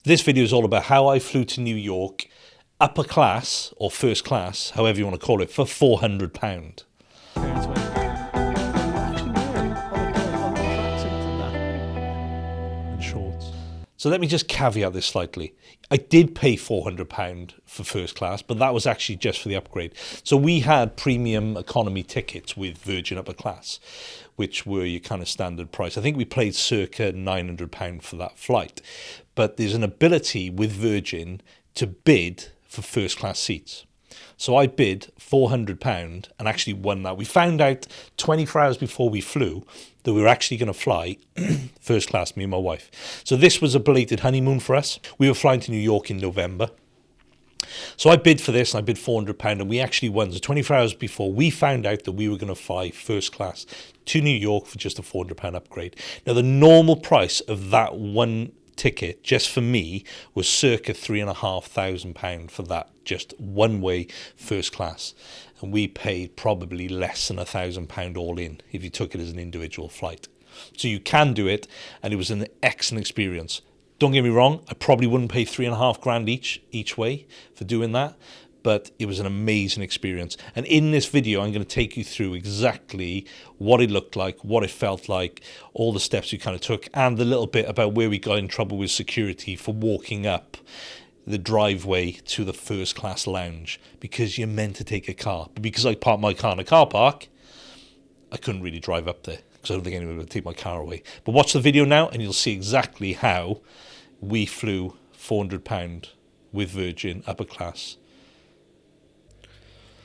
This video is all about how I flew to New York, upper class or first class, however you want to call it, for £400. And shorts. So let me just caveat this slightly. I did pay £400 for first class, but that was actually just for the upgrade. So we had premium economy tickets with Virgin upper class, which were your kind of standard price. I think we paid circa £900 for that flight. But there's an ability with Virgin to bid for first class seats. So I bid £400 and actually won that. We found out 24 hours before we flew that we were actually going to fly first class, me and my wife. So this was a belated honeymoon for us. We were flying to New York in November. So I bid for this, and I bid £400, and we actually won. So 24 hours before, we found out that we were going to fly first class to New York for just a £400 upgrade. Now, the normal price of that one ticket, just for me, was circa £3,500 for that, just one-way first class. And we paid probably less than £1,000 all in if you took it as an individual flight. So you can do it, and it was an excellent experience. Don't get me wrong, I probably wouldn't pay £3,500 each way for doing that, but it was an amazing experience. And in this video, I'm going to take you through exactly what it looked like, what it felt like, all the steps we kind of took, and a little bit about where we got in trouble with security for walking up the driveway to the first class lounge, because you're meant to take a car. But because I parked my car in a car park, I couldn't really drive up there, because I don't think anyone would take my car away. But watch the video now, and you'll see exactly how we flew £400 with Virgin upper class.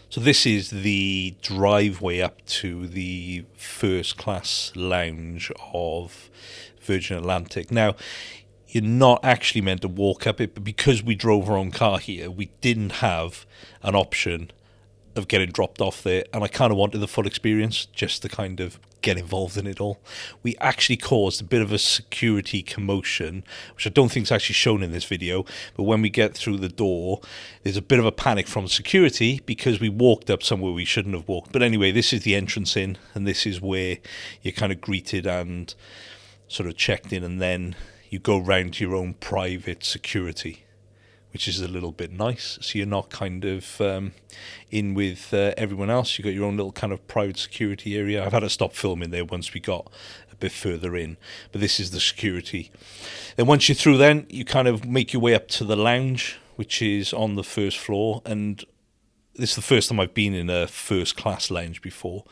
So this is the driveway up to the first class lounge of Virgin Atlantic. Now, you're not actually meant to walk up it, but because we drove our own car here, we didn't have an option of getting dropped off there, and I kind of wanted the full experience just to kind of get involved in it all. We actually caused a bit of a security commotion, which I don't think is actually shown in this video, but when we get through the door, there's a bit of a panic from security because we walked up somewhere we shouldn't have walked. But anyway, this is the entrance in, and this is where you're kind of greeted and sort of checked in, and then you go round to your own private security, which is a little bit nice. So you're not kind of in with everyone else. You've got your own little kind of private security area. I've had to stop filming there once we got a bit further in, but this is the security. And once you're through, then you kind of make your way up to the lounge, which is on the first floor. And this is the first time I've been in a first class lounge before,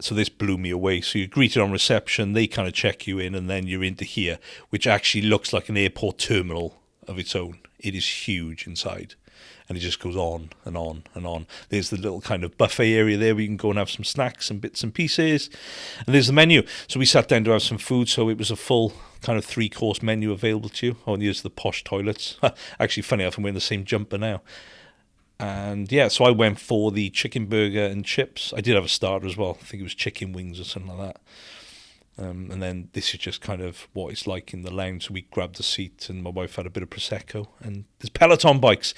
so this blew me away. So you're greeted on reception, they kind of check you in, and then you're into here, which actually looks like an airport terminal of its own. It is huge inside, and it just goes on and on and on. There's the little kind of buffet area there where you can go and have some snacks and bits and pieces, and there's the menu. So we sat down to have some food, so it was a full kind of 3-course menu available to you. Oh, and here's the posh toilets. Actually, funny enough, I'm wearing the same jumper now. And yeah, so I went for the chicken burger and chips. I did have a starter as well. I think it was chicken wings or something like that. And then this is just kind of what it's like in the lounge. So we grabbed a seat, and my wife had a bit of Prosecco. And there's Peloton bikes.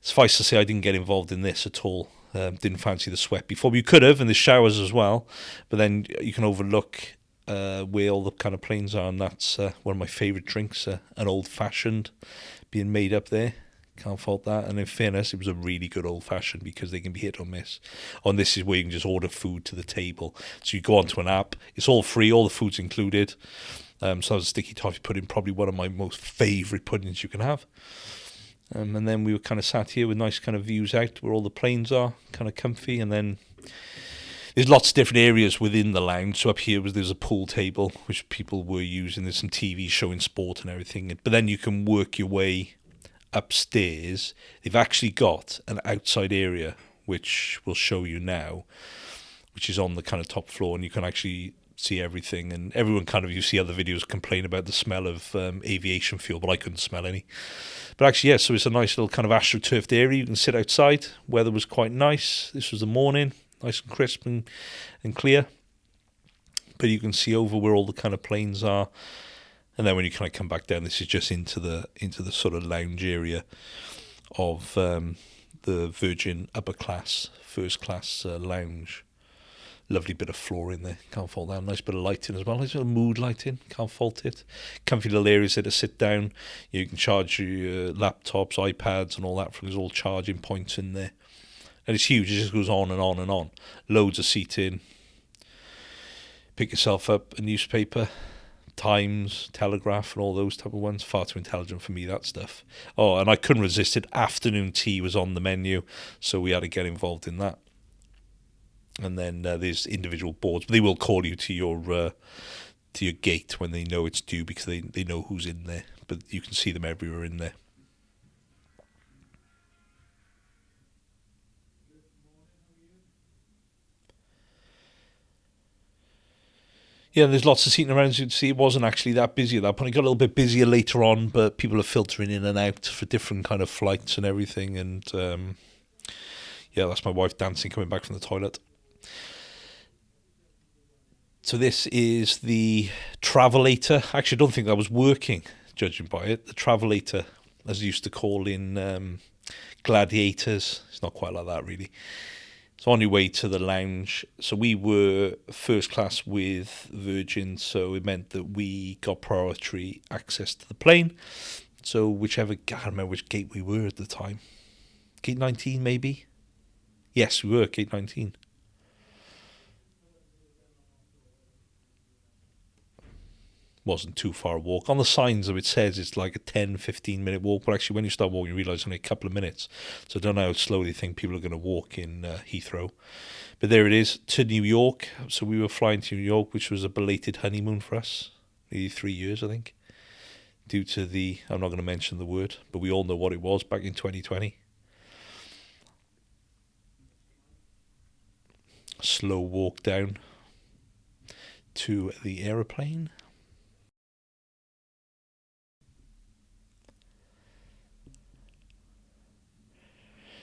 Suffice to say, I didn't get involved in this at all. Didn't fancy the sweat before. You could have, and there's showers as well. But then you can overlook where all the kind of planes are, and that's one of my favourite drinks, an old-fashioned being made up there. Can't fault that. And in fairness, it was a really good old-fashioned, because they can be hit or miss. And this is where you can just order food to the table. So you go onto an app. It's all free. All the food's included. So that was a sticky toffee pudding, probably one of my most favourite puddings you can have. And then we were kind of sat here with nice kind of views out where all the planes are, kind of comfy. And then there's lots of different areas within the lounge. So up here there's a pool table, which people were using. There's some TV showing sport and everything. But then you can work your way upstairs. They've actually got an outside area, which we'll show you now, which is on the kind of top floor, and you can actually see everything. And everyone kind of, you see other videos complain about the smell of aviation fuel, but I couldn't smell any. But actually, yeah, so it's a nice little kind of astroturfed area. You can sit outside. Weather was quite nice. This was the morning, nice and crisp and clear. But you can see over where all the kind of planes are. And then when you kind of come back down, this is just into the sort of lounge area of the Virgin upper class, first class lounge. Lovely bit of floor in there, can't fault that. Nice bit of lighting as well, nice bit of mood lighting, can't fault it. Comfy little areas there to sit down. You can charge your laptops, iPads and all that, there's all charging points in there. And it's huge, it just goes on and on and on. Loads of seating. Pick yourself up a newspaper, Times, Telegraph and all those type of ones. Far too intelligent for me, that stuff. Oh, and I couldn't resist it. Afternoon tea was on the menu, so we had to get involved in that. And then there's individual boards, but they will call you to your gate when they know it's due, because they know who's in there. But you can see them everywhere in there. Yeah, there's lots of seating around. As you can see, it wasn't actually that busy at that point. It got a little bit busier later on, but people are filtering in and out for different kind of flights and everything. And yeah, that's my wife dancing coming back from the toilet. So this is the Travelator. Actually, I don't think that was working, judging by it. The Travelator, as they used to call in Gladiators. It's not quite like that, really. So on your way to the lounge. So we were first class with Virgin, so it meant that we got priority access to the plane. So whichever, I can't remember which gate we were at the time. Gate 19, maybe? Yes, we were, gate 19. Wasn't too far a walk. On the signs, though, it says it's like a 10-15 minute walk, but actually when you start walking you realise it's only a couple of minutes. So I don't know how slowly think people are going to walk in Heathrow. But there it is, to New York. So we were flying to New York, which was a belated honeymoon for us. Nearly 3 years, I think. Due to the, I'm not going to mention the word, but we all know what it was back in 2020. Slow walk down to the aeroplane.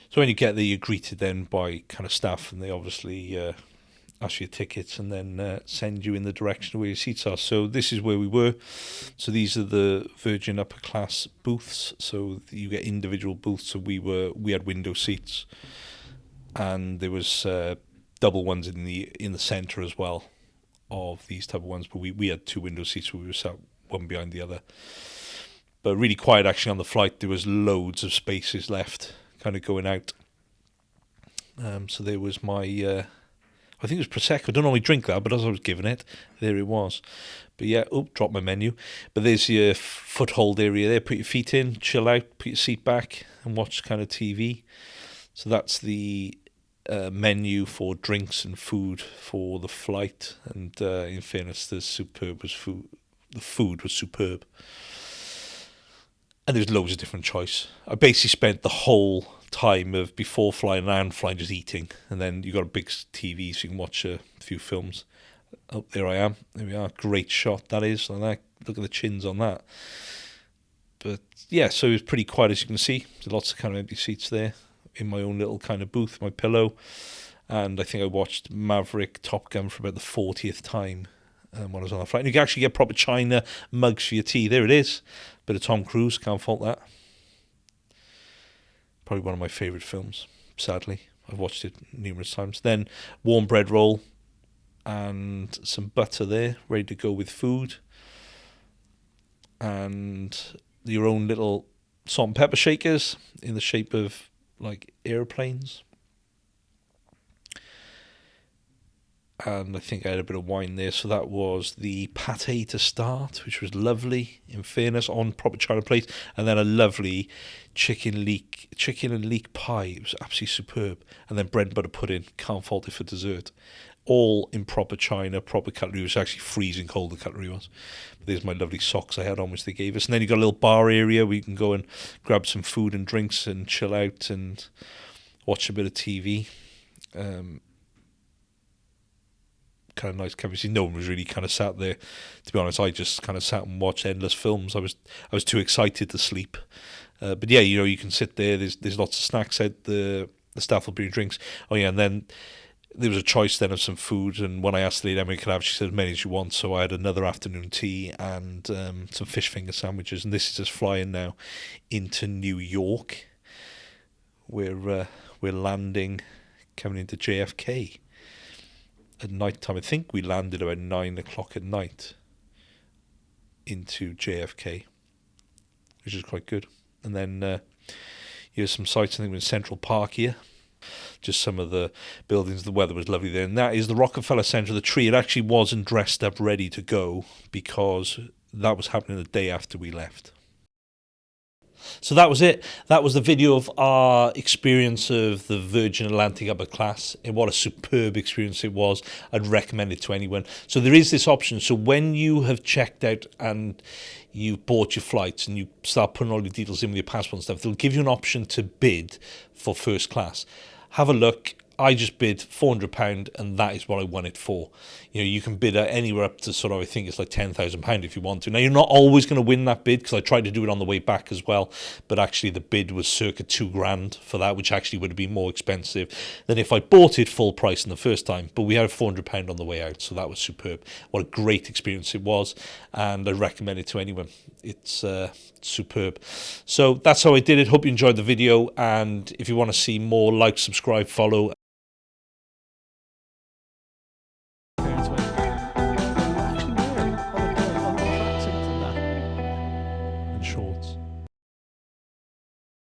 So when you get there, you're greeted then by kind of staff, and they obviously ask you your tickets and then send you in the direction of where your seats are. So this is where we were. So these are the Virgin upper class booths. So you get individual booths. So we had window seats, and there was double ones in the centre as well of these type of ones. But we had two window seats, so we were sat one behind the other. But really quiet actually on the flight. There was loads of spaces left, kind of going out. So there was my, I think it was Prosecco. I don't normally drink that, but as I was given it, there it was. But yeah, dropped my menu. But there's your foothold area there. Put your feet in, chill out, put your seat back, and watch kind of TV. So that's the menu for drinks and food for the flight. And in fairness, the food was superb. And there's loads of different choice. I basically spent the whole time of before flying and flying just eating, and then you got a big TV so you can watch a few films. Oh, there I am. There we are. Great shot that is. And look at the chins on that. But yeah, so it was pretty quiet, as you can see. There's lots of kind of empty seats there in my own little kind of booth, my pillow. And I think I watched Maverick Top Gun for about the 40th time when I was on the flight. And you can actually get proper China mugs for your tea. There it is. Bit of Tom Cruise, can't fault that. Probably one of my favourite films, sadly. I've watched it numerous times. Then warm bread roll and some butter there, ready to go with food. And your own little salt and pepper shakers in the shape of like airplanes. And I think I had a bit of wine there, so that was the pate to start, which was lovely, in fairness, on proper China plate, and then a lovely chicken and leek pie. It was absolutely superb. And then bread and butter pudding, can't fault it for dessert. All in proper China, proper cutlery. It was actually freezing cold, the cutlery was. But there's my lovely socks I had on, which they gave us. And then you got a little bar area where you can go and grab some food and drinks and chill out and watch a bit of TV. Kind of nice conversation. No one was really kind of sat there. To be honest, I just kind of sat and watched endless films. I was too excited to sleep. But yeah, you can sit there. There's lots of snacks out. The staff will bring drinks. Oh yeah, and then there was a choice then of some food. And when I asked the lady how many could I have, she said as many as you want. So I had another afternoon tea and some fish finger sandwiches. And this is just flying now into New York. We're landing, coming into JFK. at night time. I think we landed about 9 o'clock at night into JFK, which is quite good. And then here's some sights. I think we're in Central Park here. Just some of the buildings. The weather was lovely there. And that is the Rockefeller Center. The tree, it actually wasn't dressed up ready to go because that was happening the day after we left. So that was it. That was the video of our experience of the Virgin Atlantic upper class, and what a superb experience it was. I'd recommend it to anyone. So there is this option. So when you have checked out and you bought your flights and you start putting all your details in with your passport and stuff, they'll give you an option to bid for first class. Have a look. I just bid £400, and that is what I won it for. You know, you can bid anywhere up to sort of, I think it's like £10,000 if you want to. Now, you're not always going to win that bid, because I tried to do it on the way back as well, but actually the bid was circa £2,000 for that, which actually would have been more expensive than if I bought it full price in the first time. But we had £400 on the way out, so that was superb. What a great experience it was, and I recommend it to anyone. It's superb. So that's how I did it. Hope you enjoyed the video, and if you want to see more, like, subscribe, follow.